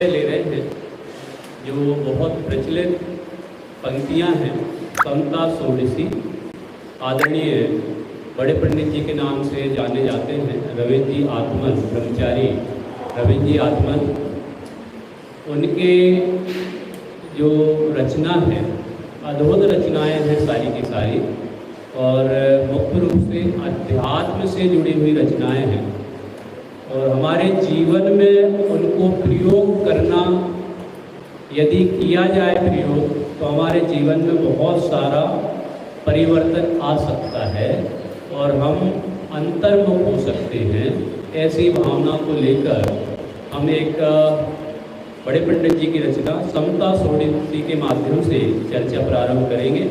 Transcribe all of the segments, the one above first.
ले रहे हैं जो बहुत प्रचलित पंक्तियां हैं समता षोडशी। आदरणीय बड़े पंडित जी के नाम से जाने जाते हैं रविंद्र जी आत्मन, ब्रह्मचारी रविंद्र जी आत्मन। उनके जो रचना है अद्भुत रचनाएं हैं सारी की सारी, और मुख्य रूप से अध्यात्म से जुड़ी हुई रचनाएं हैं। और हमारे जीवन में उनको प्रयोग करना, यदि किया जाए प्रयोग, तो हमारे जीवन में बहुत सारा परिवर्तन आ सकता है और हम अंतर्मुख हो सकते हैं। ऐसी भावना को लेकर हम एक बड़े पंडित जी की रचना समता षोडशी के माध्यम से चर्चा प्रारंभ करेंगे।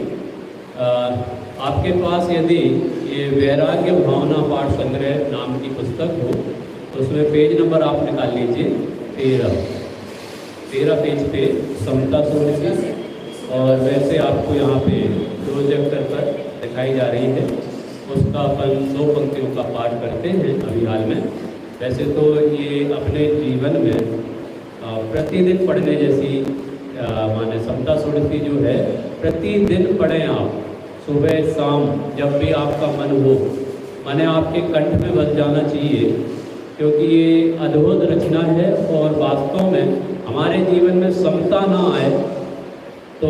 आपके पास यदि ये वैराग्य भावना पाठ संग्रह नाम की पुस्तक हो तो उसमें पेज नंबर आप निकाल लीजिए 13 पेज पे समता षोडशी। और वैसे आपको यहाँ पे प्रोजेक्टर पर दिखाई जा रही है, उसका अपन 2 पंक्तियों का पाठ करते हैं अभी हाल में। वैसे तो ये अपने जीवन में प्रतिदिन पढ़ने जैसी माने समता षोडशी जो है प्रतिदिन पढ़ें आप, सुबह शाम जब भी आपका मन हो, माने आपके कंठ में बस जाना चाहिए, क्योंकि ये अद्भुत रचना है। और वास्तव में हमारे जीवन में समता ना आए तो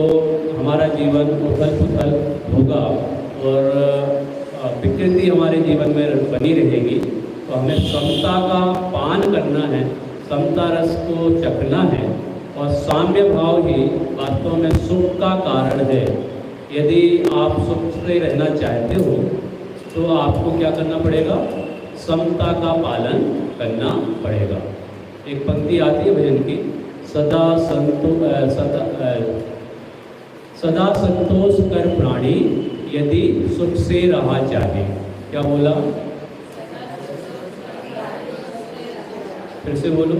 हमारा जीवन उथल पुथल होगा और विकृति हमारे जीवन में बनी रहेगी। तो हमें समता का पान करना है, समता रस को चखना है, और साम्य भाव ही वास्तव में सुख का कारण है। यदि आप सुख से रहना चाहते हो तो आपको क्या करना पड़ेगा? समता का पालन करना पड़ेगा। एक पंक्ति आती है भजन की, सदा संतोष कर प्राणी यदि सुख से रहा चाहे। क्या बोला? फिर से बोलो।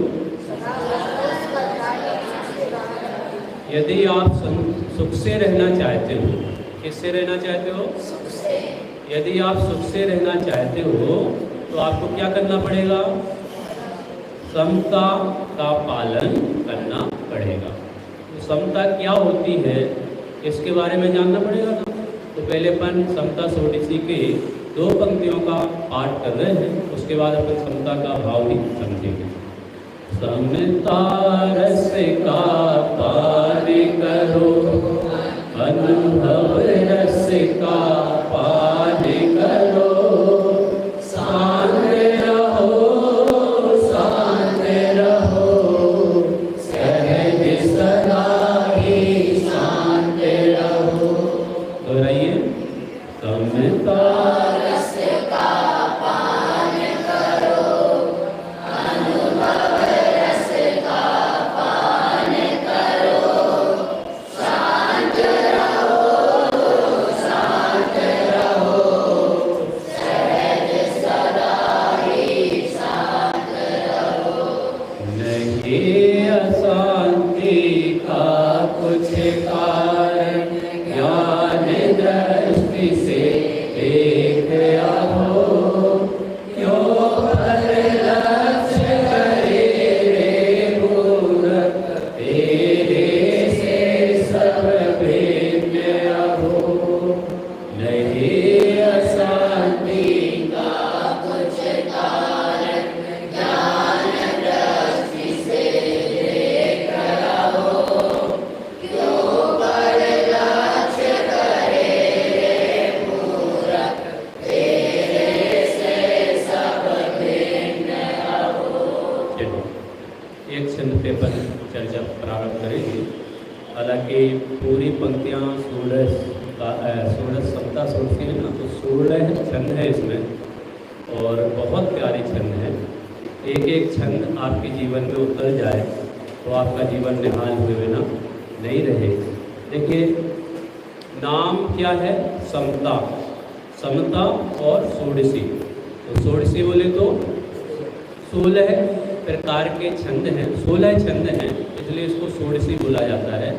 यदि आप सुख से रहना चाहते हो, किससे रहना चाहते हो? सुख से। यदि आप सुख से रहना चाहते हो तो आपको क्या करना पड़ेगा? समता का पालन करना पड़ेगा। तो समता क्या होती है इसके बारे में जानना पड़ेगा ना। तो पहले अपन समता षोडशी के 2 पंक्तियों का पाठ कर रहे हैं, उसके बाद अपन समता का भाव ही समझेंगे। समता रस का पान करो, अनुभव रस का पान करो, पूरी पंक्तियाँ 16 समता षोडशी है ना, तो 16 छंद है इसमें और बहुत प्यारी छंद है। एक एक छंद आपके जीवन में उतर जाए तो आपका जीवन निहाल हुए बिना नहीं रहे। देखिए नाम क्या है? समता, समता और षोडशी। तो षोडशी बोले तो 16 प्रकार के छंद हैं, 16 छंद हैं, इसलिए इसको षोडशी बोला जाता है।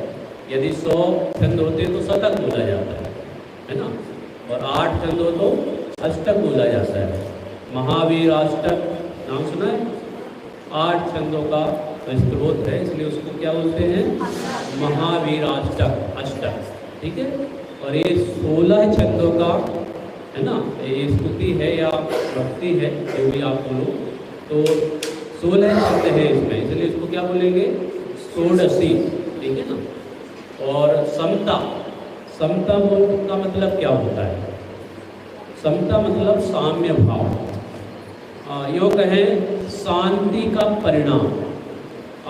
यदि 100 छंद होते तो शतक बोला जाता है ना, और 8 छंद हो तो अष्टक बोला जाता है। महावीर अष्टक नाम सुना है? 8 छंदों का स्त्रोत है, इसलिए उसको क्या बोलते हैं? महावीराष्टक, अष्टक। ठीक है, और ये 16 छंदों का है ना, ये स्तुति है या भक्ति है, जो भी आप बोलो, तो 16 छंद है इसमें, इसलिए इसको क्या बोलेंगे? षोडशी। ठीक है ना। और समता, समता का मतलब क्या होता है? समता मतलब साम्य भाव, यो कहें शांति का परिणाम।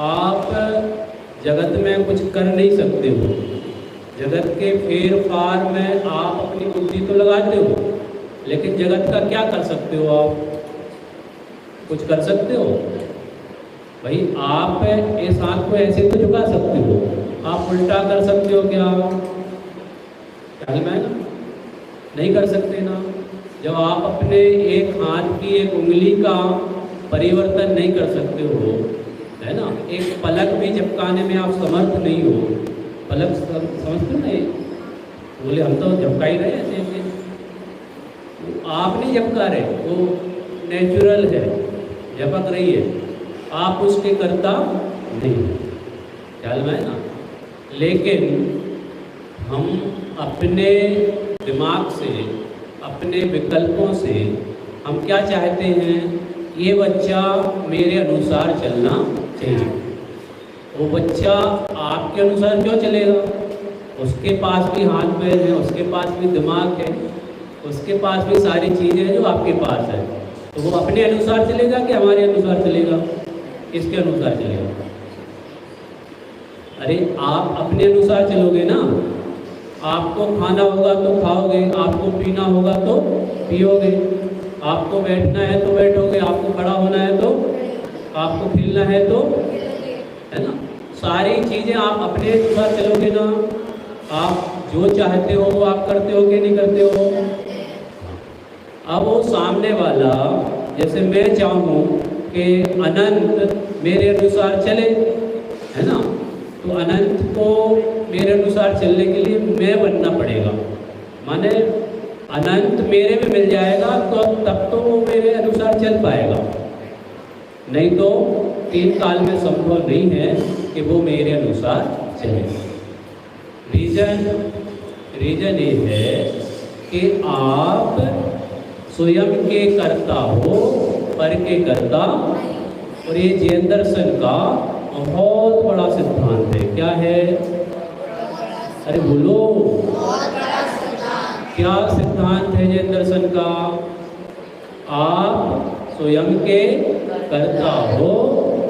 आप जगत में कुछ कर नहीं सकते हो, जगत के फेर फार में आप अपनी बुद्धि तो लगाते हो, लेकिन जगत का क्या कर सकते हो? आप कुछ कर सकते हो भाई? आप इस हाथ को ऐसे तो झुका सकते हो, आप उल्टा कर सकते हो क्या? ख्याल में ना, नहीं कर सकते ना। जब आप अपने एक हाथ की एक उंगली का परिवर्तन नहीं कर सकते हो, है ना, एक पलक भी झपकाने में आप समर्थ नहीं हो, पलक समझते नहीं, बोले हम तो झपका ही रहे हैं ऐसे, आप नहीं झपका रहे, वो नेचुरल है, झपक रही है, आप उसके कर्ता नहीं, ख्याल में है ना। लेकिन हम अपने दिमाग से, अपने विकल्पों से हम क्या चाहते हैं? ये बच्चा मेरे अनुसार चलना चाहिए। वो बच्चा आपके अनुसार क्यों चलेगा? उसके पास भी हाथ पैर है, उसके पास भी दिमाग है, उसके पास भी सारी चीज़ें हैं जो आपके पास है, तो वो अपने अनुसार चलेगा कि हमारे अनुसार चलेगा? किसके अनुसार चलेगा? अरे आप अपने अनुसार चलोगे ना। आपको खाना होगा तो खाओगे, आपको पीना होगा तो पियोगे, आपको बैठना है तो बैठोगे, आपको खड़ा होना है तो, आपको खेलना है तो, है ना, सारी चीज़ें आप अपने अनुसार चलोगे ना। आप जो चाहते हो वो आप करते हो कि नहीं करते हो? अब वो सामने वाला, जैसे मैं चाहूँ कि अनंत मेरे अनुसार चले, है ना, तो अनंत को मेरे अनुसार चलने के लिए मैं बनना पड़ेगा, माने अनंत मेरे में मिल जाएगा तो तब तो वो मेरे अनुसार चल पाएगा, नहीं तो 3 काल में संभव नहीं है कि वो मेरे अनुसार चले। रीजन ये है कि आप स्वयं के कर्ता हो, पर के कर्ता। और ये जैन दर्शन का बहुत बड़ा सिद्धांत है। क्या है? अरे बोलो, क्या सिद्धांत है जैन दर्शन का? आप स्वयं के कर्ता हो,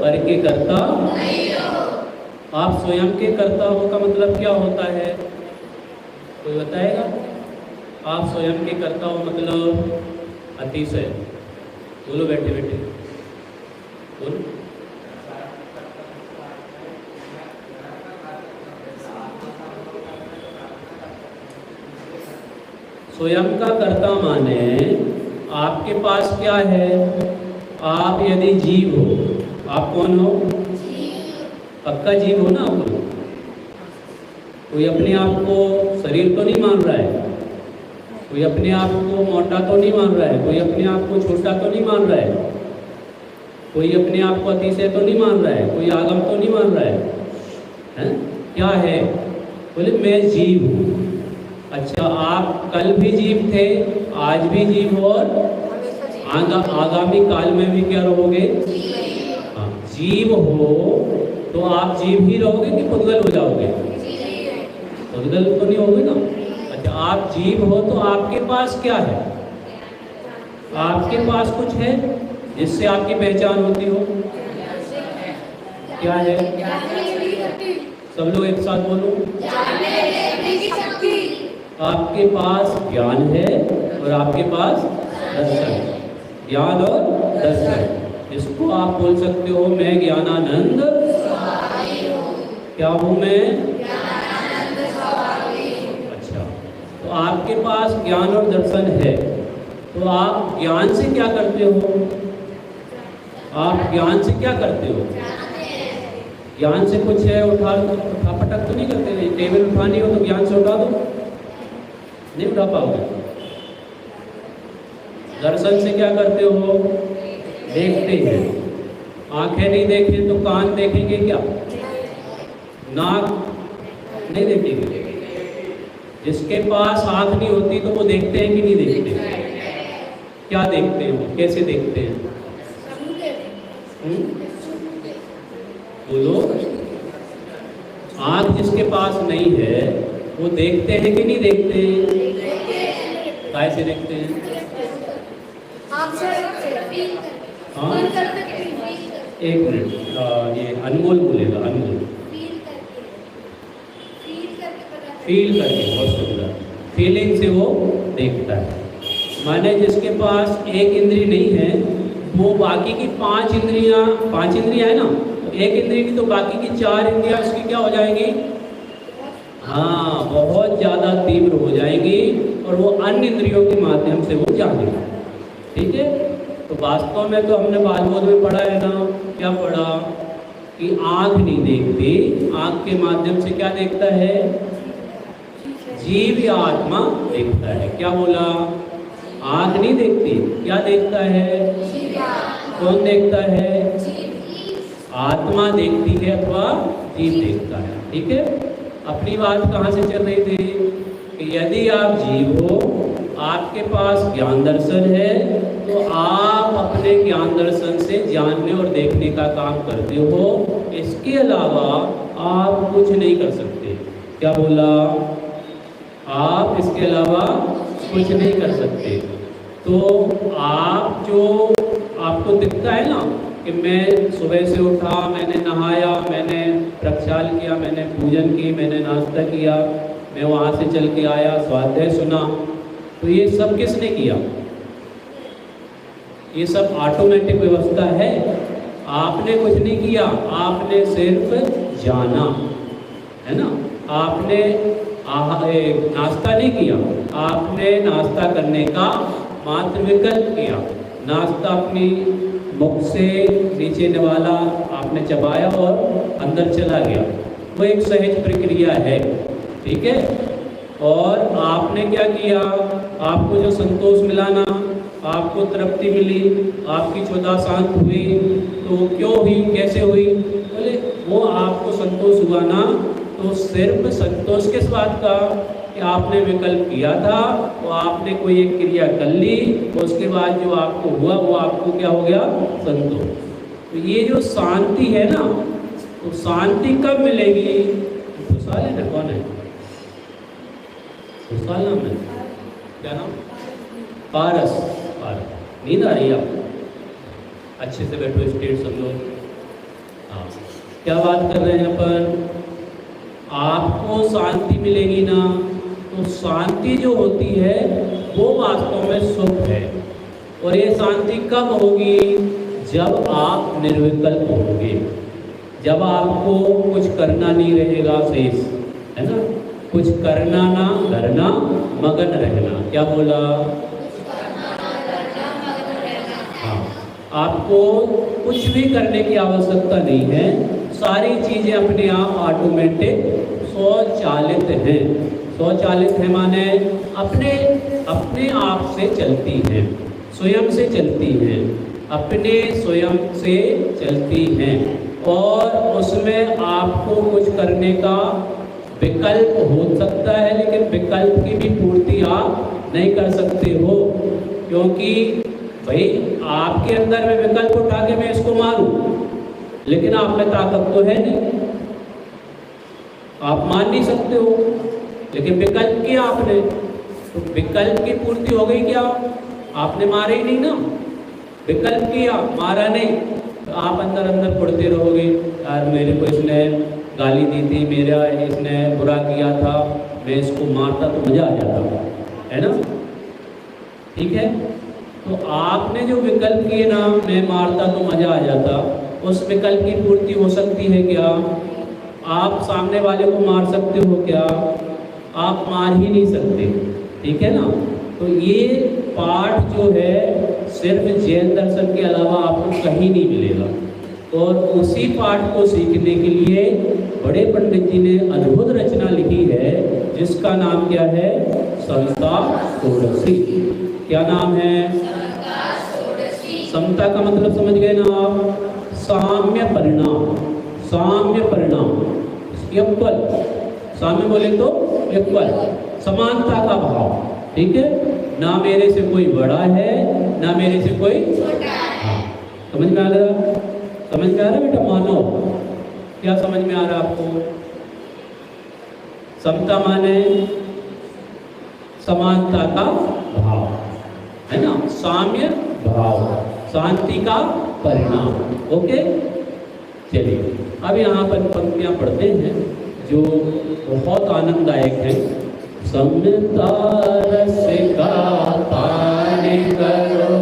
पर के कर्ता नहीं हो। आप स्वयं के कर्ता हो का मतलब क्या होता है? कोई बताएगा? आप स्वयं के कर्ता हो मतलब अतिशय, बोलो बैठे बैठे बोलो। स्वयं का कर्ता माने आपके पास क्या है? आप यदि जीव हो, आप कौन हो? पक्का जीव हो ना आप? कोई अपने आप को शरीर तो नहीं मान रहा है, कोई अपने आप को मोटा तो नहीं मान रहा है, कोई अपने आप को छोटा तो नहीं मान रहा है, कोई अपने आप को अतिशय तो नहीं मान रहा है, कोई आगम तो नहीं मान रहा है? क्या है? बोले मैं जीव हूँ। अच्छा, आप कल भी जीव थे, आज भी जीव हो, और आगामी काल में भी क्या रहोगे? हाँ, जीव हो तो आप जीव ही रहोगे कि पुद्गल हो जाओगे? पुद्गल तो नहीं होगे ना। अच्छा, आप जीव हो तो आपके पास क्या है? आपके पास कुछ है जिससे आपकी पहचान होती हो? क्या है? सब लोग एक साथ बोलो। आपके पास ज्ञान है और आपके पास दर्शन। ज्ञान और दर्शन, इसको आप बोल सकते हो मैं ज्ञानानंद। क्या हूँ मैं? अच्छा, तो आपके पास ज्ञान और दर्शन है, तो आप ज्ञान से क्या करते हो? आप ज्ञान से क्या करते हो? ज्ञान से कुछ है उठा पटक तो नहीं करते? टेबल उठानी हो तो ज्ञान से उठा दो, नहीं उठा पाओगे। दर्शन से क्या करते हो? देखते हैं, आंखें नहीं देखें तो कान देखेंगे क्या? नाक नहीं देखेंगे। जिसके पास आंख नहीं होती तो वो देखते हैं कि नहीं देखते? क्या देखते हैं वो, कैसे देखते हैं? बोलो। आंख जिसके पास नहीं है वो देखते हैं कि नहीं देखते? कैसे देखते हैं? हाँ, एक मिनट, ये अनमोल बोलेगा, अनमोल। फील करके, बहुत सुंदर, फीलिंग से वो देखता है। माने जिसके पास एक इंद्री नहीं है वो बाकी की पांच इंद्रियां है ना, तो एक इंद्री नहीं तो बाकी की चार इंद्रियां उसकी क्या हो जाएंगी? हाँ, बहुत ज़्यादा तीव्र हो जाएंगी और वो अन्य इंद्रियों के माध्यम से वो जानेगा। ठीक है, तो वास्तव में तो हमने बालबोध में पढ़ा है ना, क्या पढ़ा कि आँख नहीं देखती, आँख के माध्यम से क्या देखता है? जीव या आत्मा देखता है। क्या बोला? आँख नहीं देखती, क्या देखता है? कौन देखता है? आत्मा देखती है अथवा जीव देखता है। ठीक है, अपनी बात कहाँ से चल रही थी कि यदि आप जीव हो, आपके पास ज्ञान दर्शन है, तो आप अपने ज्ञान दर्शन से जानने और देखने का काम करते हो। इसके अलावा आप कुछ नहीं कर सकते। क्या बोला? आप इसके अलावा कुछ नहीं कर सकते। तो आप जो आपको दिखता है ना कि मैं सुबह से उठा, मैंने नहाया, मैंने प्रक्षाल किया, मैंने पूजन की, मैंने नाश्ता किया, मैं वहाँ से चल के आया, स्वाध्याय सुना, तो ये सब किसने किया? ये सब ऑटोमेटिक व्यवस्था है। आपने कुछ नहीं किया, आपने सिर्फ जाना, है ना। आपने नाश्ता नहीं किया, आपने नाश्ता करने का मात्र विकल्प किया। नाश्ता अपनी मुख से नीचे निवाला, आपने चबाया और अंदर चला गया, वो एक सहज प्रक्रिया है। ठीक है, और आपने क्या किया? आपको जो संतोष मिला ना, आपको तृप्ति मिली, आपकी चौदह शांत हुई, तो क्यों हुई, कैसे हुई? बोले वो आपको संतोष हुआ ना, तो सिर्फ संतोष किस बात का कि आपने विकल्प किया था, तो आपने कोई एक क्रिया कर ली, उसके बाद जो आपको हुआ वो आपको क्या हो गया? संतोष। तो ये जो शांति है ना, तो शांति कब मिलेगी? खुशहाल है ना? कौन है खुशहाल? नाम है क्या? नाम पारस। पारस, नींद आ रही है आपको? अच्छे से बैठो, स्टेट सब लोग। हाँ, क्या बात कर रहे हैं अपन? आपको शांति मिलेगी ना, तो शांति जो होती है वो वास्तव में सुख है। और ये शांति कब होगी? जब आप निर्विकल्प होंगे, जब आपको कुछ करना नहीं रहेगा शेष, है ना। कुछ करना ना करना, मगन रहना। क्या बोला? हाँ, आपको कुछ भी करने की आवश्यकता नहीं है, सारी चीज़ें अपने आप ऑटोमेटिक स्वचालित हैं। स्वचालित है माने अपने आप से चलती हैं, स्वयं से चलती हैं, अपने स्वयं से चलती हैं, और उसमें आपको कुछ करने का विकल्प हो सकता है, लेकिन विकल्प की भी पूर्ति आप नहीं कर सकते हो, क्योंकि भाई आपके अंदर में विकल्प उठा के मैं इसको मारूं, लेकिन आप में ताकत तो है नहीं, आप मान नहीं सकते हो, लेकिन विकल्प किया आपने, तो विकल्प की पूर्ति हो गई क्या? आपने मारे ही नहीं ना, विकल्प किया, मारा नहीं, तो आप अंदर अंदर पढ़ते रहोगे, यार मेरे को इसने गाली दी थी, मेरा इसने बुरा किया था, मैं इसको मारता तो मज़ा आ जाता, है ना। ठीक है, तो आपने जो विकल्प किए ना, मैं मारता तो मज़ा आ जाता, उस विकल्प की पूर्ति हो सकती है क्या? आप सामने वाले को मार सकते हो क्या? आप मार ही नहीं सकते। ठीक है ना। तो ये पाठ जो है सिर्फ जैन दर्शन के अलावा आपको कहीं नहीं मिलेगा, और उसी पाठ को सीखने के लिए बड़े पंडित जी ने अद्भुत रचना लिखी है, जिसका नाम क्या है? समता षोडशी। क्या नाम है? समता का मतलब समझ गए ना आप? साम्य परिणाम, साम्य परिणाम, इक्वल, साम्य बोले तो इक्वल, समानता का भाव, ठीक है। ना मेरे से कोई बड़ा है, ना मेरे से कोई छोटा है। समझ में आ रहा? समझ में आ रहा बेटा? मानो क्या समझ में आ रहा आपको? समता माने समानता का भाव, है ना, साम्य भाव, शांति का परिणाम। ओके, चलिए अब यहाँ पर पंक्तियाँ पढ़ते हैं जो बहुत आनंददायक है। समता रस का पान करो,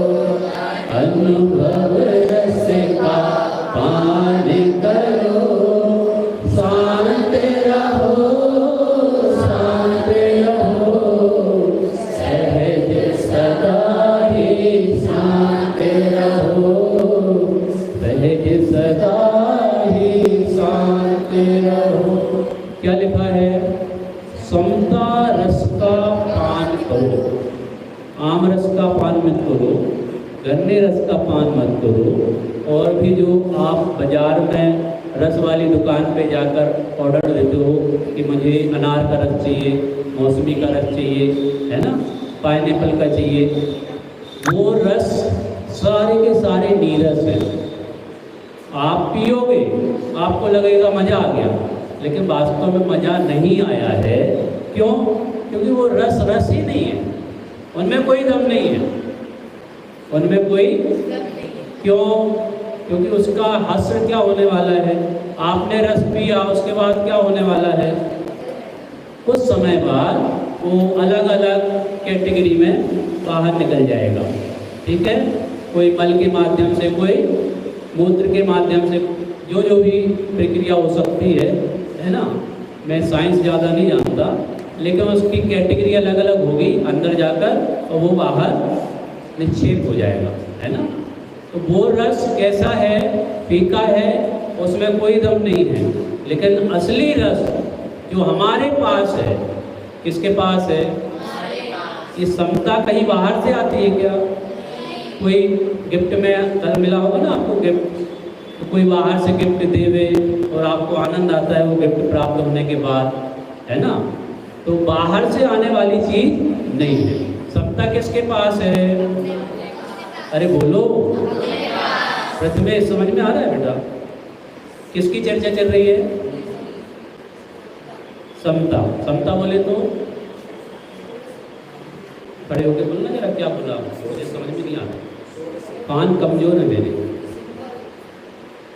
अनुभव रस का पान करो, शांत रहो, शांत रहो, सहज सदा ही शांत रहो, सहज सदा ही शांत रहो। क्या लिखा है? समता रस का पान करो, आम रस का पान मत करो, गन्ने रस का पान मत करो। और भी जो आप बाजार में रस वाली दुकान पे जाकर ऑर्डर देते हो कि मुझे अनार का रस चाहिए, मौसमी का रस चाहिए, है ना, पाइनएप्पल का चाहिए, वो रस सारे के सारे नीरस हैं। आप पियोगे आपको लगेगा मज़ा आ गया, लेकिन वास्तव में मज़ा नहीं आया है। क्यों? क्योंकि वो रस रस ही नहीं है, उनमें कोई दम नहीं है, उनमें कोई क्यों? क्योंकि उसका असर क्या होने वाला है? आपने रस पिया, उसके बाद क्या होने वाला है? कुछ समय बाद वो अलग अलग कैटेगरी में बाहर निकल जाएगा, ठीक है। कोई मल के माध्यम से, कोई मूत्र के माध्यम से, जो जो भी प्रक्रिया हो सकती है ना। मैं साइंस ज़्यादा नहीं जानता, लेकिन उसकी कैटेगरी अलग अलग होगी अंदर जाकर, और वो बाहर निक्षेप हो जाएगा, है ना। तो वो रस कैसा है? फीका है, उसमें कोई दम नहीं है। लेकिन असली रस जो हमारे पास है, किसके पास है? ये समता कहीं बाहर से आती है क्या? कोई गिफ्ट में कल मिला होगा ना आपको गिफ्ट, तो कोई बाहर से गिफ्ट देवे और आपको आनंद आता है वो गिफ्ट प्राप्त होने के बाद, है ना। तो बाहर से आने वाली चीज नहीं है। समता किसके पास है? अरे बोलो, प्रथमेश, समझ में आ रहा है बेटा? किसकी चर्चा चल रही है? समता। समता बोले तो खड़े होके बोलना जरा, क्या बोला मुझे समझ में नहीं आ रहा। कान कमजोर है मेरे,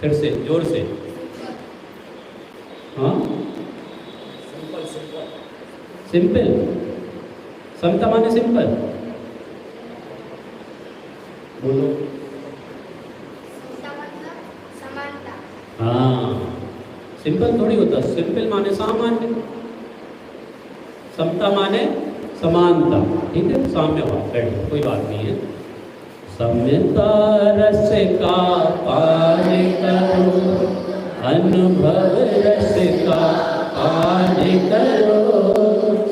फिर से जोर से। हाँ, सिंपल। समता माने सिंपल, बोलो। हाँ, सिंपल थोड़ी होता, सिंपल माने सामान्य, समता माने समानता, ठीक है, साम्य भाव, बैठ, कोई बात नहीं है। समता रस का पान करो, अनुभव रस का पान करो,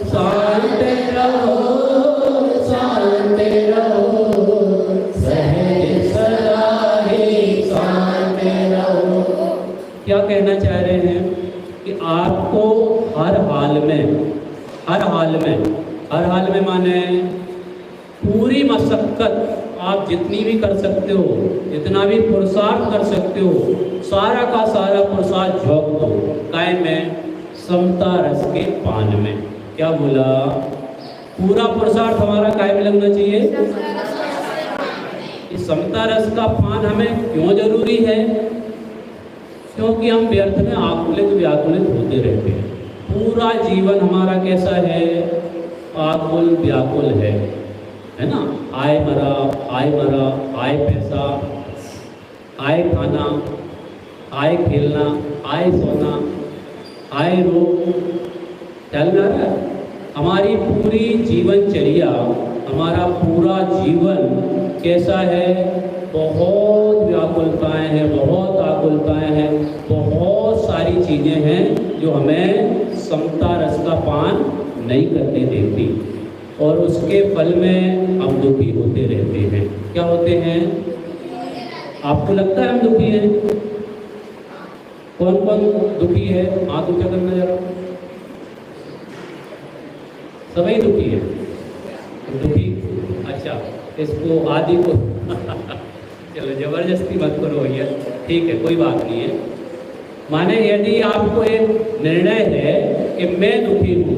शांत रहो, शांत रहो, सहज सदा ही शांत रहो। क्या कहना चाह रहे हैं? कि आपको हर हाल में, हर हाल में, हर हाल में माने पूरी मशक्कत आप जितनी भी कर सकते हो, जितना भी पुरुषार्थ कर सकते हो, सारा का सारा पुरुषार्थ झोंक दो काय में? समता रस के पान में। क्या बोला? पूरा पुरुषार्थ हमारा काय में लगना चाहिए? इस समता रस का पान हमें क्यों जरूरी है? क्योंकि हम व्यर्थ में आकुलित व्याकुलित होते रहते हैं। पूरा जीवन हमारा कैसा है? आकुल व्याकुल है ना। आए मरा, आए मरा, आए पैसा, आए खाना, आए खेलना, आए सोना, आए रोग, चल रहा है। हमारी पूरी जीवनचर्या, हमारा पूरा जीवन कैसा है? बहुत व्याकुलताएं हैं, बहुत आकुलताएं हैं, बहुत सारी चीज़ें हैं जो हमें समता रस का पान नहीं करने देती, और उसके फल में हम दुखी होते रहते हैं। क्या होते हैं? आपको लगता है हम दुखी हैं? कौन कौन दुखी है? हाथ ऊंचा करना जरा। सभी दुखी है? दुखी, अच्छा, इसको आदि को चलो जबरदस्ती मत करो भैया, ठीक है, कोई बात नहीं है। माने यदि आपको एक निर्णय है कि मैं दुखी हूँ,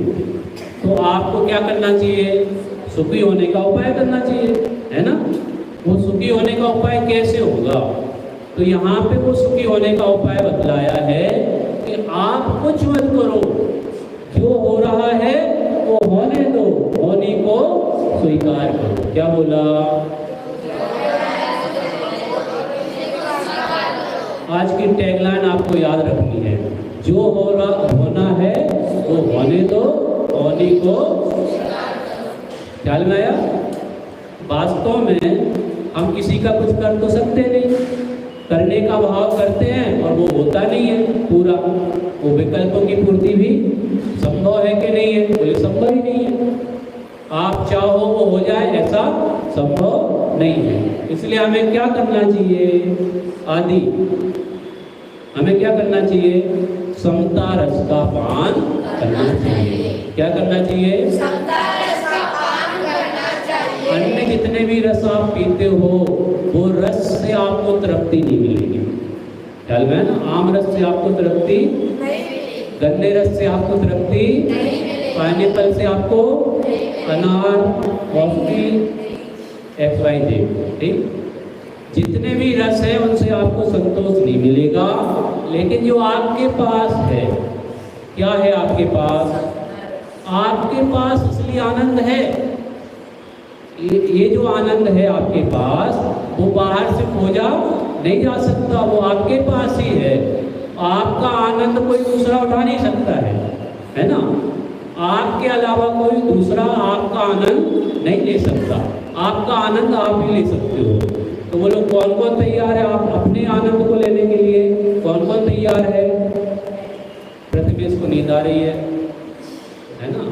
तो आपको क्या करना चाहिए? सुखी होने का उपाय करना चाहिए, है ना? वो सुखी होने का उपाय कैसे होगा? तो यहाँ पे वो सुखी होने का उपाय बतलाया है कि आप कुछ मत करो, जो हो रहा है वो होने दो, होने को स्वीकार करो। क्या बोला? आज की टैगलाइन आपको याद रखनी है, जो होना है वो होने दो, होने को। ख्याल में आया? वास्तव में हम किसी का कुछ कर तो सकते नहीं, करने का भाव करते हैं और वो होता नहीं है पूरा। वो विकल्पों की पूर्ति भी संभव है कि नहीं है? बोले संभव ही नहीं है। आप चाहो वो हो जाए ऐसा संभव नहीं है। इसलिए हमें क्या करना चाहिए? आदि हमें क्या करना चाहिए? समता रस का पान करना चाहिए। क्या करना चाहिए? समता रस का पान करना चाहिए। अन्य जितने भी रस आप पीते हो वो रस से आपको तृप्ति नहीं मिलेगी। ख्याल में है ना? आम रस से आपको तृप्ति नहीं मिलेगी, गन्ने रस से आपको तृप्ति नहीं मिलेगी, पाइनएप्पल से आपको, अनार, कॉफी, XYZ, ठीक, जितने भी रस है उनसे आपको संतोष नहीं मिलेगा। लेकिन जो आपके पास है, क्या है आपके पास? आपके पास असली आनंद है। ये जो आनंद है आपके पास, वो बाहर से खोजा नहीं जा सकता, वो आपके पास ही है। आपका आनंद कोई दूसरा उठा नहीं सकता है ना? आपके अलावा कोई दूसरा आपका आनंद नहीं ले सकता। आपका आनंद आप ही ले सकते हो। तो बोलो कौन कौन तैयार है आप अपने आनंद को लेने के लिए? कौन कौन तैयार है? प्रतिवेश को नींद आ रही है ना?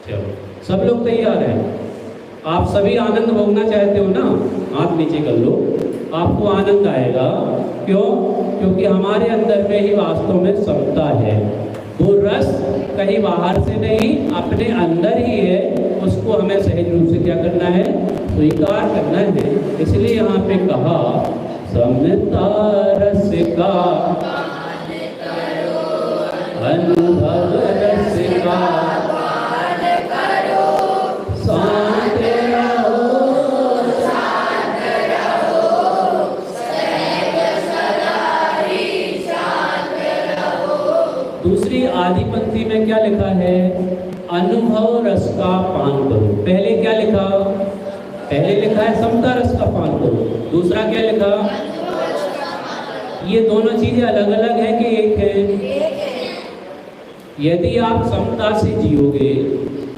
चलो सब लोग तैयार हैं। आप सभी आनंद भोगना चाहते हो ना? हाथ नीचे कर लो, आपको आनंद आएगा। क्यों? क्योंकि हमारे अंदर में ही वास्तव में समता है। वो रस कहीं बाहर से नहीं, अपने अंदर ही है। उसको हमें सहज रूप से क्या करना है? स्वीकार करना है। इसलिए यहाँ पे कहा समता रस का अनुभव, रस का शांत रहो, शांत रहो, सदा ही शांत रहो। दूसरी आदि पंक्ति में क्या लिखा है? अनुभव रस का पान करो। पहले क्या लिखा? पहले लिखा है समता रस का पान करो। दूसरा क्या लिखा? ये दोनों चीजें अलग अलग है कि एक है? यदि आप समता से जियोगे,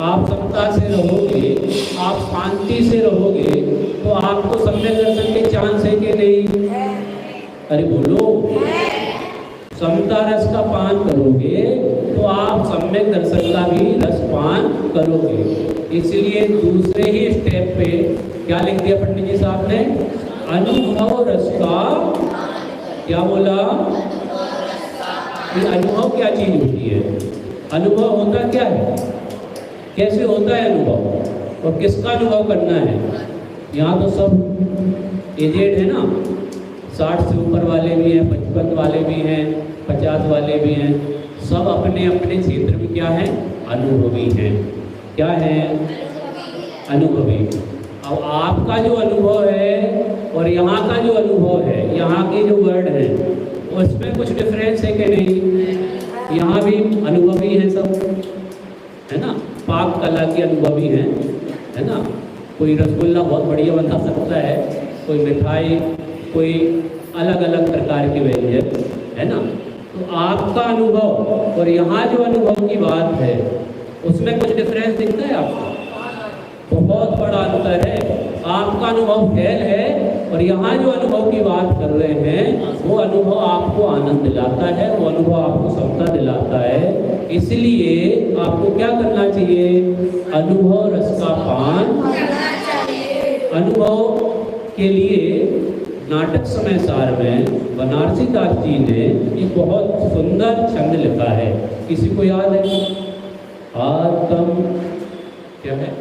आप समता से रहोगे, आप शांति से रहोगे, तो आपको सम्यक दर्शन के चांस है कि नहीं? अरे बोलो, समता रस का पान करोगे तो आप सम्यक दर्शन का भी रस पान करोगे। इसलिए दूसरे ही स्टेप पे क्या लिख दिया पंडित जी साहब ने? अनुभव रस का, क्या बोला? ये अनुभव क्या चीज होती है? अनुभव होता क्या है? कैसे होता है अनुभव? और किसका अनुभव करना है? यहाँ तो सब एजेड है ना, 60 से ऊपर वाले भी हैं, 55 वाले भी हैं, 50 वाले भी हैं। सब अपने अपने क्षेत्र में क्या है? अनुभवी हैं। क्या है? अनुभवी। अब आपका जो अनुभव है और यहाँ का जो अनुभव है, यहाँ के जो वर्ड हैं, उसमें कुछ डिफरेंस है कि नहीं? यहाँ भी अनुभवी हैं सब, है ना? पाक कला की अनुभवी हैं, है ना? कोई रसगुल्ला बहुत बढ़िया बना सकता है, कोई मिठाई, कोई अलग अलग प्रकार के व्यंजन, है ना? तो आपका अनुभव और यहाँ जो अनुभव की बात है, उसमें कुछ डिफरेंस दिखता है आपको? बहुत बड़ा अंतर है। आपका अनुभव फैल है और यहाँ जो अनुभव की बात कर रहे हैं, वो अनुभव आपको आनंद दिलाता है, वो अनुभव आपको समता दिलाता है। इसलिए आपको क्या करना चाहिए? अनुभव रस का पान। अनुभव के लिए नाटक समय सार में बनारसी दास जी ने एक बहुत सुंदर छंद लिखा है, किसी को याद है? आत्म क्या है?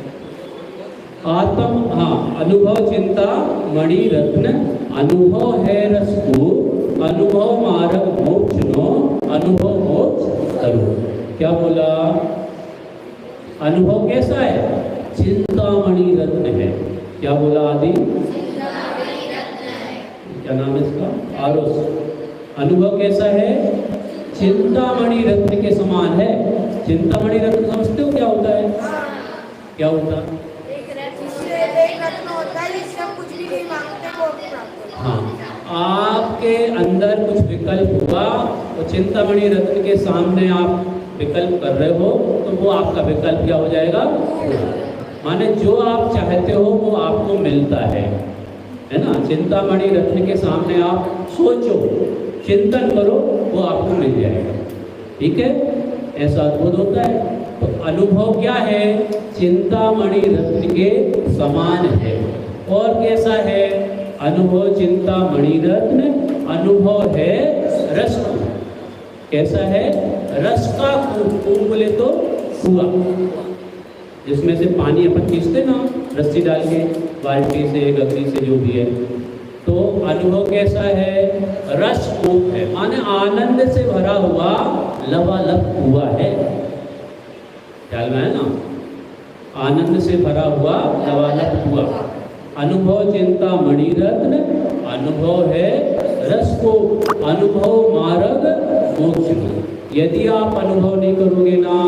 आत्म, हाँ, अनुभव चिंता मणि रत्न, अनुभव है रसकू, अनुभव मार्ग मोक्ष नो, अनुभव मोक्ष करो। क्या बोला? अनुभव कैसा है? चिंतामणि रत्न है। क्या बोला आदि? क्या नाम है इसका? आरोस। अनुभव कैसा है? चिंतामणि रत्न के समान है। चिंतामणि रत्न समझते हो क्या होता है? क्या होता है? हाँ, आपके अंदर कुछ विकल्प हुआ तो चिंतामणि रत्न के सामने आप विकल्प कर रहे हो तो वो आपका विकल्प क्या हो जाएगा? माने जो आप चाहते हो वो आपको मिलता है ना। चिंतामणि रत्न के सामने आप सोचो, चिंतन करो, वो आपको मिल जाएगा। ठीक है, ऐसा अद्भुत होता है। तो अनुभव क्या है? चिंतामणि रत्न के समान है। और कैसा है? अनुभव चिंतामणि रत्न, अनुभव है रस। कैसा है? रस का कुआं बोले तो कुआं, जिसमें से पानी अपन खींचते ना रस्सी डाल के, बाल्टी से, गगरी से, जो भी है। तो अनुभव कैसा है? रस कूप है, माने आनंद से भरा हुआ लबालब कुआं है। ख्याल में है ना? आनंद से भरा हुआ लबालब कुआं। अनुभव चिंता मणि रत्न, अनुभव है रस को, अनुभव मार्ग मोक्ष। यदि आप अनुभव नहीं करोगे ना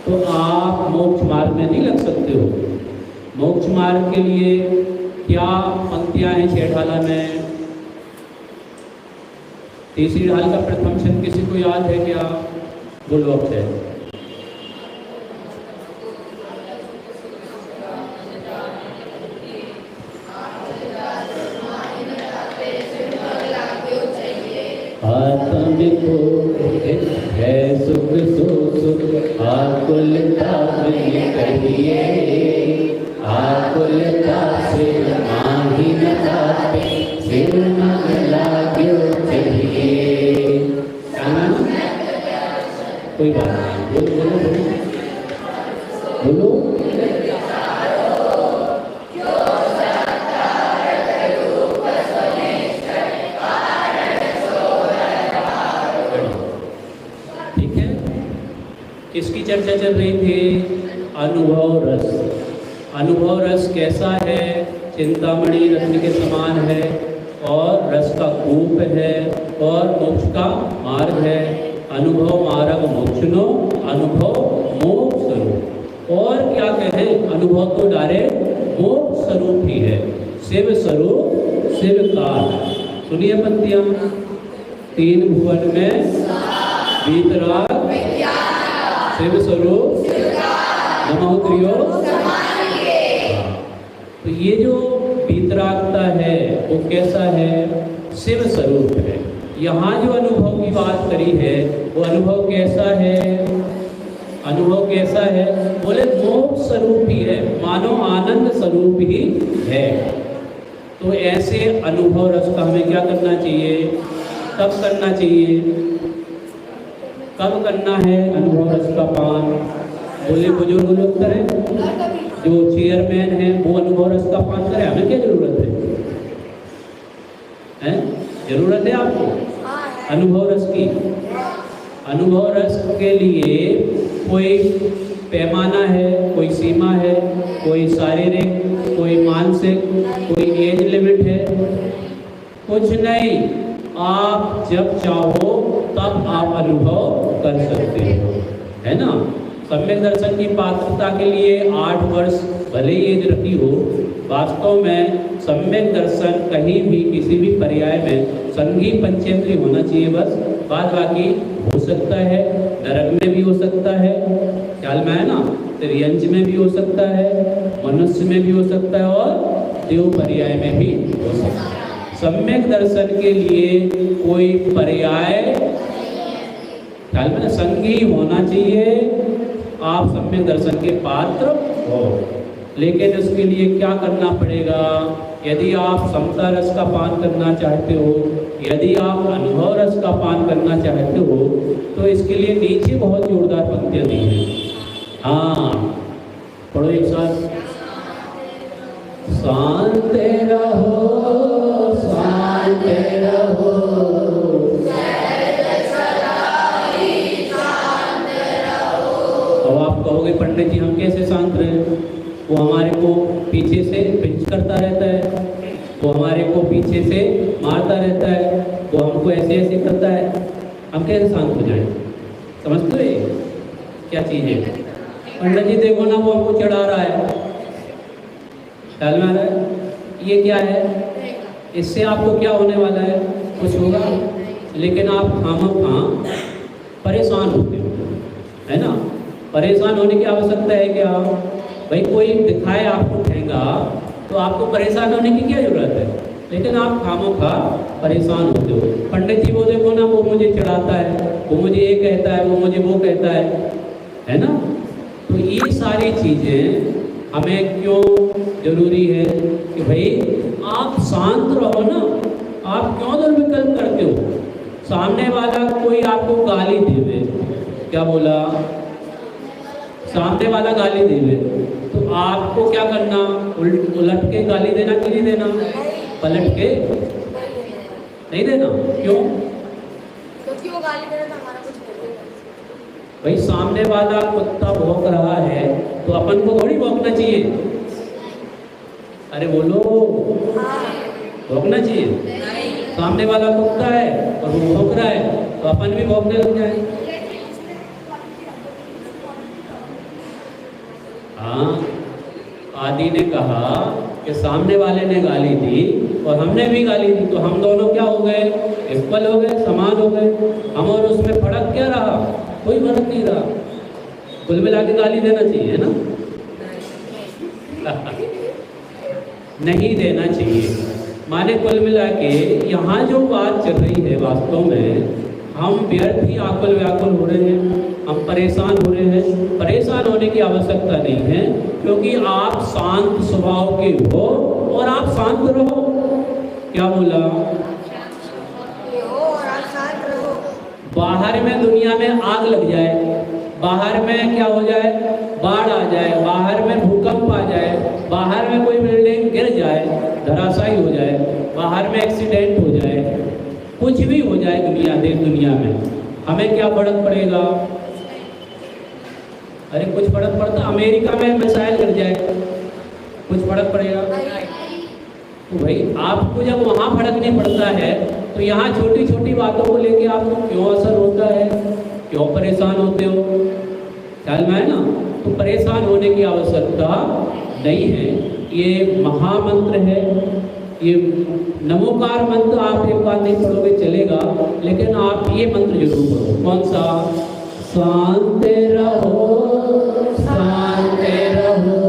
तो आप मोक्ष मार्ग में नहीं लग सकते हो। मोक्ष मार्ग के लिए क्या पंक्तियां हैं छेठाला में? तीसरी ढाल का प्रथम छंद किसी को याद है क्या? बोलो अक्षय। है सुख सो सुख आकुलता में कहिए, आकुलता से माही न तापे, सिर मग लाग्यो चलिए। कोई बात नहीं, बोलो बोलो बोलो। इसकी चर्चा चल रही थी, अनुभव रस। अनुभव रस कैसा है? चिंतामणि रत्न के समान है और रस का कूप है और मोक्ष का मार्ग है। अनुभव मार्ग मोक्षनो, अनुभव मोक्ष स्वरूप। और क्या कहें? अनुभव तो डायरेक्ट मोक्ष स्वरूप ही है। शिव स्वरूप, शिव काल। सुनिए पंक्तियां। तीन भुवन में वीतराग शिव स्वरूप नमो त्रियो। तो ये जो वीतरागता है वो कैसा है? शिव स्वरूप है। यहाँ जो अनुभव की बात करी है वो अनुभव कैसा है? अनुभव कैसा है? बोले मोक्ष स्वरूप ही है, मानो आनंद स्वरूप ही है। तो ऐसे अनुभव रस का हमें क्या करना चाहिए? कब करना चाहिए? कब करना है अनुभव रस का पान? बोले बुजुर्ग लोग करें, जो चेयरमैन है वो अनुभव रस का पान करें। हमें क्या जरूरत है? जरूरत है आपको अनुभव रस की। अनुभव रस के लिए कोई पैमाना है, कोई सीमा है, कोई शारीरिक, कोई मानसिक, कोई एज लिमिट है? कुछ नहीं। आप जब चाहो तब आप अनुभव कर सकते हो, है ना। सम्यक दर्शन की पात्रता के लिए 8 वर्ष भले ही एज रखी हो, वास्तव में सम्यक दर्शन कहीं भी किसी भी पर्याय में संगी पंचेंद्रिय होना चाहिए बस। बाद बाकी हो सकता है, नरक में भी हो सकता है, ख्याल में है ना, त्रियंज में भी हो सकता है, मनुष्य में भी हो सकता है और देव पर्याय में भी हो सकता है। सम्यक दर्शन के लिए कोई पर्याय ख्याल में संगी होना चाहिए। आप सम्यक दर्शन के पात्र हो। लेकिन उसके लिए क्या करना पड़ेगा? यदि आप समता रस का पान करना चाहते हो, यदि आप अनुभव रस का पान करना चाहते हो, तो इसके लिए नीचे बहुत जोरदार पंक्तियाँ दी हैं। हाँ, पढ़ो एक साथ। शांत रहो, शांत रहो, अब आप कहोगे पंडित जी हम कैसे शांत रहे? वो हमारे को पीछे से पिंच करता रहता है, वो हमारे को पीछे से मारता रहता है, वो हमको ऐसे ऐसे करता है, हम कैसे शांत हो जाएं? समझते हो क्या चीज़ है? पंडित जी देखो ना, वो हमको चढ़ा रहा है, ख्याल में आ रहा है? ये क्या है? इससे आपको क्या होने वाला है? कुछ होगा, लेकिन आप खामोखा परेशान होते हो, है ना? परेशान होने की आवश्यकता है क्या? भाई कोई दिखाए आपको ठेंगा तो आपको परेशान होने की क्या जरूरत है? लेकिन आप खामोखा परेशान होते हो। पंडित जी वो देखो ना, वो मुझे चढ़ाता है, वो मुझे ये कहता है, वो मुझे वो कहता है ना? तो ये सारी चीज़ें हमें क्यों जरूरी है कि भाई आप शांत रहो ना। आप क्यों दुर्विकल्प करते हो? सामने वाला कोई आपको गाली देवे, क्या बोला? सामने वाला गाली देवे तो आपको क्या करना? उलट के गाली देना कि नहीं देना? पलट के नहीं देना। क्यों? क्योंकि वो गाली दे रहा था, हमारा कुछ बोलेगा। भाई सामने वाला कुत्ता भौंक रहा है तो अपन को थोड़ी भौंकना चाहिए। अरे बोलो, भौंकना चाहिए? सामने वाला कुत्ता है और वो भौंक रहा है तो अपन भी भौंकने लग जाए। हाँ, आदि ने कहा कि सामने वाले ने गाली दी और हमने भी गाली दी, तो हम दोनों क्या हो गए? इक्वल हो गए, समान हो गए। हम और उसमें फर्क क्या रहा? कोई फर्क नहीं रहा। कुल मिला के गाली देना चाहिए ना? नहीं देना चाहिए। माने कुल मिला के यहाँ जो बात चल रही है, वास्तव में हम व्यर्थ ही आकुल व्याकुल हो रहे हैं, हम परेशान हो रहे हैं। परेशान होने की आवश्यकता नहीं है, क्योंकि आप शांत स्वभाव के हो और आप शांत रहो। क्या बोला? बाहर में दुनिया में आग लग जाए, बाहर में क्या हो जाए? बाढ़ आ जाए, बाहर में भूकंप आ जाए, बाहर में कोई बिल्डिंग गिर जाए, धराशायी हो जाए, बाहर में एक्सीडेंट हो जाए, कुछ भी हो जाए दुनिया में, हमें क्या फर्क पड़ेगा? अरे कुछ फर्क पड़ता? अमेरिका में मिसाइल गिर जाए, कुछ फर्क पड़ेगा? तो भाई आपको जब वहाँ फर्क नहीं पड़ता है तो यहाँ छोटी छोटी बातों को लेके आपको क्यों असर होता है? क्यों परेशान होते हो? ख्याल में है ना? तो परेशान होने की आवश्यकता नहीं है। ये महामंत्र है, ये नमोकार मंत्र आप एक बार नहीं पढ़ोगे चलेगा, लेकिन आप ये मंत्र जरूर पढ़ो। कौन सा? शांत रहो, शांत रहो,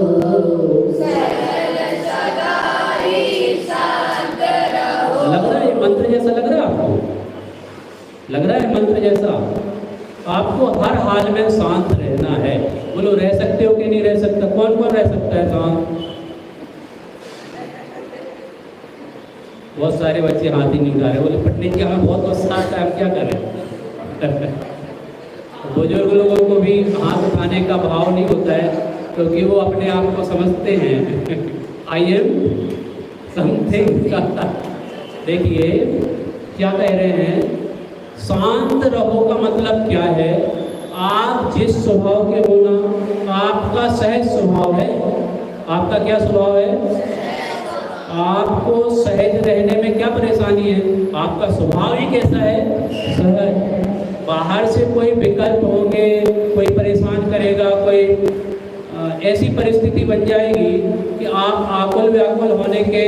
लग रहा है मंत्र जैसा? लग रहा है आपको? लग रहा है मंत्र जैसा? आपको हर हाल में शांत रहना है। बोलो, रह सकते हो कि नहीं रह सकता? कौन कौन रह सकता है शांत? बहुत सारे बच्चे हाथ ही नहीं उठा रहे। बोले पंडित जी हमें बहुत गुस्सा आता है, हम क्या करें? बुजुर्ग लोगों को भी हाथ उठाने का भाव नहीं होता है, क्योंकि वो अपने आप को समझते हैं आई एम समथिंग। देखिए क्या कह रहे हैं? शांत रहो का मतलब क्या है? आप जिस स्वभाव के हो ना, आपका सहज स्वभाव है। आपका क्या स्वभाव है? आपको सहज रहने में क्या परेशानी है? आपका स्वभाव ही कैसा है? सहज। बाहर से कोई विकल्प होंगे, कोई परेशान करेगा, कोई ऐसी परिस्थिति बन जाएगी कि आप आकुल व्याकुल होने के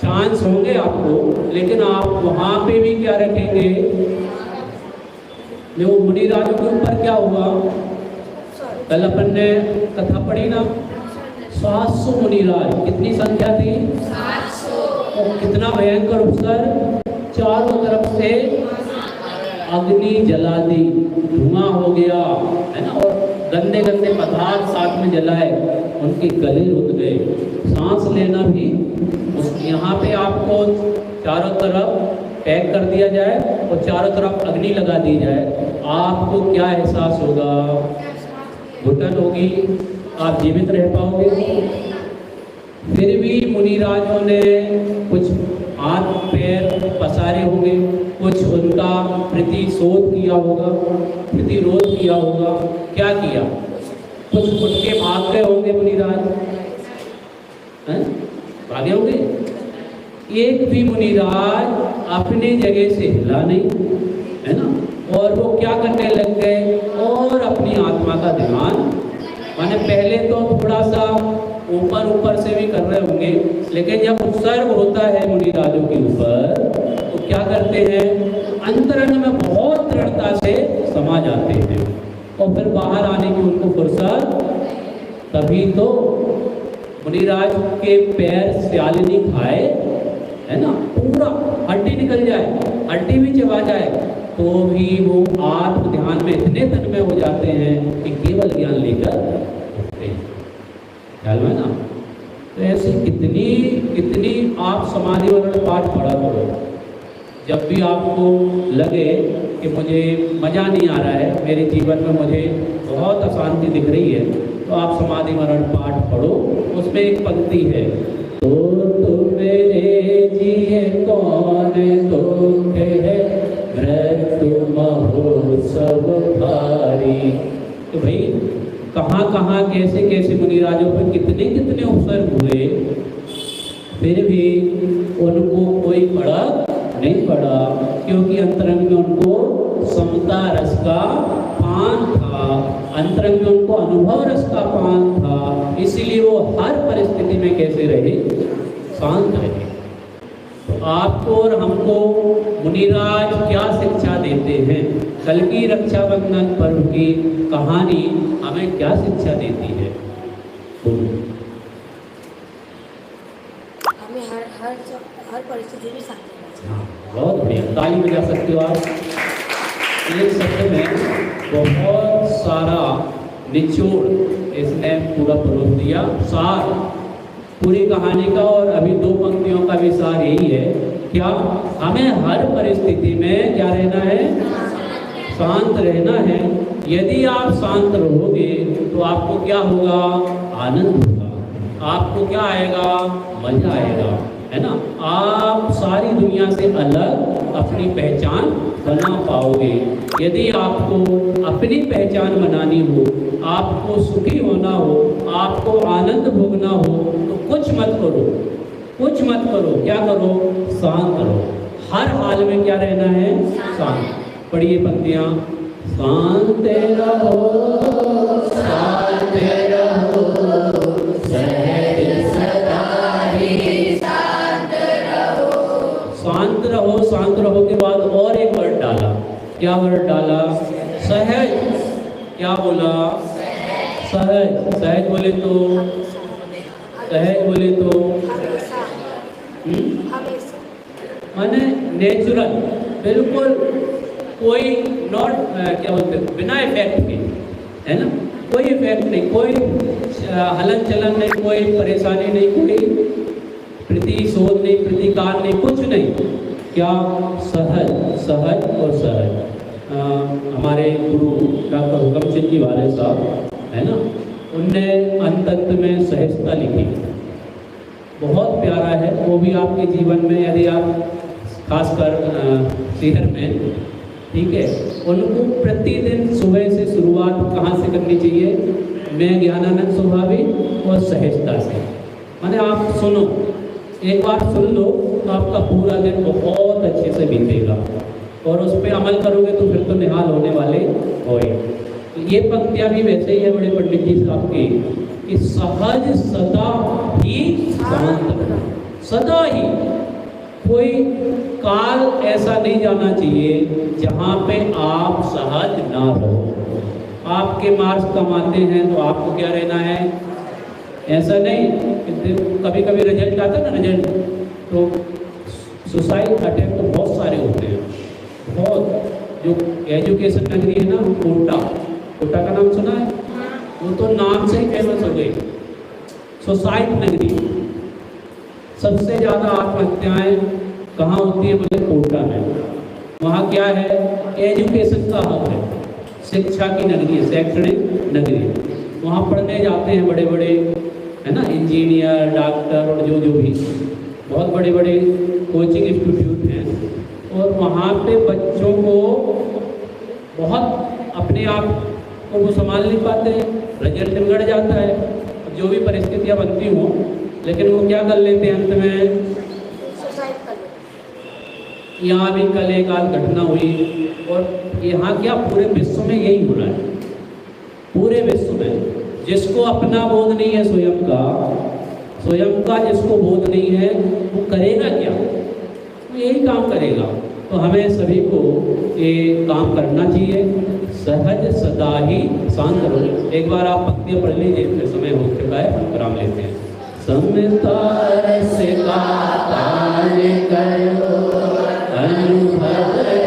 चांस होंगे आपको, लेकिन आप वहाँ पे भी क्या रखेंगे? जो मुनिराजों के ऊपर क्या हुआ? कल अपन ने कथा पढ़ी ना, 700 मुनिराज। कितनी संख्या थी? 700। और कितना भयंकर उपसर? चारों तरफ से अग्नि जला दी, धुआं हो गया, है ना? और गंदे गंदे पदार्थ साथ में जलाए, उनके गले रुक गए। सांस लेना भी यहाँ पे आपको चारों तरफ पैक कर दिया जाए और चारों तरफ अग्नि लगा दी जाए, आपको क्या एहसास होगा? घुटन होगी, आप जीवित रह पाओगे? फिर भी मुनिराजों ने कुछ हाथ पैर पसारे होंगे, कुछ उनका प्रतिशोध किया होगा, प्रतिरोध किया होगा। क्या किया? कुछ उठ के भाग गए होंगे मुनिराज, भागे होंगे। एक भी मुनिराज अपनी जगह से हिला नहीं, है ना। और वो क्या करने लग गए? और अपनी आत्मा का ध्यान, माने पहले तो थोड़ा सा ऊपर ऊपर से भी कर रहे होंगे, लेकिन जब उत्सर्ग होता है मुनिराजों के ऊपर तो क्या करते हैं? अंतरंग में बहुत दृढ़ता से समा जाते हैं और फिर बाहर आने की उनको फुर्सत। तभी तो मुनिराज के पैर स्यालिनी खाए, है ना, पूरा हड्डी निकल जाए, हड्डी भी चबा जाए, तो भी वो आत्म ध्यान में इतने तन्मय हो जाते हैं कि केवल ज्ञान लेकर उठते हैं। ख्याल में ना। तो ऐसी कितनी कितनी आप समाधि वर्ण पाठ पढ़ा करो। जब भी आपको लगे कि मुझे मज़ा नहीं आ रहा है, मेरे जीवन में मुझे बहुत अशांति दिख रही है, तो आप समाधि वर्ण पाठ पढ़ो। उसमें एक पंक्ति है, तो मेरे जिए कौन दुख है, मृत्यु महोत्सव भारी। तो भाई कहाँ कहाँ कैसे कैसे मुनिराजों पर कितने कितने उपसर्ग हुए, फिर भी उनको कोई फर्क नहीं पड़ा, क्योंकि अंतरंग में उनको समता रस का पान था, अंतरंग में उनको अनुभव रस का पान था। इसीलिए वो हर परिस्थिति में कैसे रहे? शांत रहे। तो आपको और हमको मुनिराज क्या शिक्षा देते हैं? कल की रक्षाबंधन पर्व की कहानी हमें क्या शिक्षा देती है? हमें हर परिस्थिति में साथ देना चाहिए। हाँ, बहुत बढ़िया, ताली बजा सकते हो आप। एक शब्द में बहुत सारा निचोड़ इसने पूरा परोस दिया, सार पूरी कहानी का। और अभी 2 पंक्तियों का भी सार यही है, क्या? हमें हर परिस्थिति में क्या रहना है? शांत रहना है। यदि आप शांत रहोगे तो आपको क्या होगा? आनंद होगा। आपको क्या आएगा? मजा आएगा, है ना। आप सारी दुनिया से अलग अपनी पहचान बना पाओगे। यदि आपको अपनी पहचान बनानी हो, आपको सुखी होना हो, आपको आनंद भोगना हो, तो कुछ मत करो, कुछ मत करो। क्या करो? शांत रहो। हर हाल में क्या रहना है? शांत। पढ़िए पंक्तियाँ। शांत रहो, शांत रहो, सहज सदा ही शांत रहो। शांत रहो, शांत रहो के बाद और एक वर्ड डाला। क्या वर्ड डाला? सहज। क्या बोला? सहज। सहज बोले तो, सहज बोले तो माने नेचुरल, बिल्कुल कोई नॉट क्या बोलते हैं, बिना इफेक्ट के, है ना। कोई इफेक्ट नहीं, कोई हलन चलन नहीं, कोई परेशानी नहीं, कोई प्रतिशोध नहीं, प्रतिकार नहीं, कुछ नहीं। क्या? सहज, सहज और सहज। हमारे गुरु डॉक्टर हुकम सिंह जी वाले साहब, है ना, उनने अंत में सहजता लिखी, बहुत प्यारा है वो भी आपके जीवन में। यदि आप खासकर शहर में, ठीक है, उनको प्रतिदिन सुबह से शुरुआत कहाँ से करनी चाहिए? मैं ज्ञानानंद स्वभावी और सहजता से। माने आप सुनो, एक बार सुन लो तो आपका पूरा दिन बहुत अच्छे से बीतेगा, और उस पर अमल करोगे तो फिर तो निहाल होने वाले होए। तो ये पंक्तियाँ भी वैसे ही है बड़े पंडित जी साहब की, कि सहज सदा ही शांत, सदा ही। कोई काल ऐसा नहीं जाना चाहिए जहाँ पे आप सहज ना रहो। आपके मार्क्स कम आते हैं तो आपको क्या रहना है? ऐसा नहीं कि कभी कभी रिजल्ट आता है ना, रिजल्ट तो सुसाइड अटैम्प्ट तो बहुत सारे होते हैं, बहुत। जो एजुकेशन नगरी है ना, कोटा, कोटा का नाम सुना है? वो तो नाम से ही फेमस हो गई, सुसाइड नगरी। सबसे ज़्यादा आत्महत्याएं कहाँ होती है? बोले कोटा में। वहाँ क्या है? एजुकेशन का हब है, शिक्षा की नगरी है, शैक्षणिक नगरी। वहाँ पढ़ने जाते हैं बड़े बड़े, है ना, इंजीनियर, डॉक्टर और जो भी बहुत बड़े बड़े कोचिंग इंस्टीट्यूट हैं। और वहाँ पे बच्चों को बहुत अपने आप को वो संभाल नहीं पाते हैं, रिजल्ट बिगड़ जाता है, जो भी परिस्थितियाँ बनती हों, लेकिन वो क्या कर लेते हैं अंत में? सुसाइड कर लो। यहाँ भी कल एक आध घटना हुई, और यहाँ क्या पूरे विश्व में यही हो रहा है। पूरे विश्व में जिसको अपना बोध नहीं है स्वयं का जिसको बोध नहीं है, वो करेगा क्या? वो यही काम करेगा। तो हमें सभी को ये काम करना चाहिए, सहज सदा ही शांत रहो। एक बार आप पंक्तियाँ पढ़ लीजिए, फिर समय हो चुका है, हम विराम लेते हैं। समता से का करो अनुभव